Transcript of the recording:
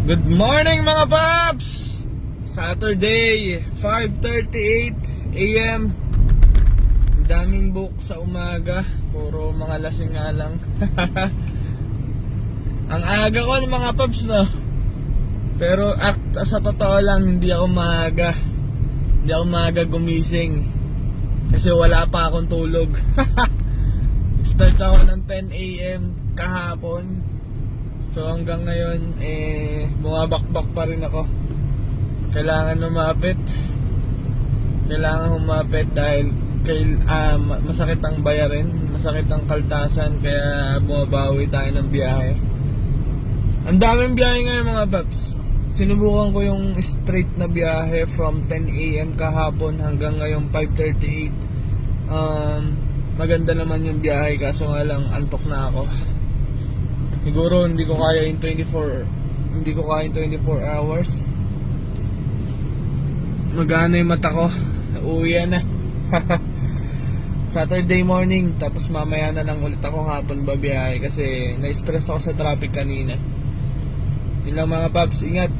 Good morning mga paps! Saturday, 5:38 AM. Daming book sa umaga. Puro mga lasing nga lang. Ang aga ko ng mga paps, no? Pero sa totoo lang, hindi ako maaga. Hindi ako maaga gumising. Kasi wala pa akong tulog. Start ako ng 10 AM kahapon. So hanggang ngayon, bumabakbak pa rin ako. Kailangan lumapit. Kailangan humapit dahil masakit ang bayarin, masakit ang kaltasan, kaya bumabawi tayo ng biyahe. Ang daming biyahe ngayon mga paps. Sinubukan ko yung straight na biyahe from 10 AM kahapon hanggang ngayon 5:38. Maganda naman yung biyahe, kaso nga lang antok na ako. Siguro hindi ko kaya yung 24 hours. Magana yung mata ko. Uuwi na. Saturday morning, tapos mamaya na lang ulit ako hapon babiyahe kasi na-stress ako sa traffic kanina. Yun lang mga paps, ingat.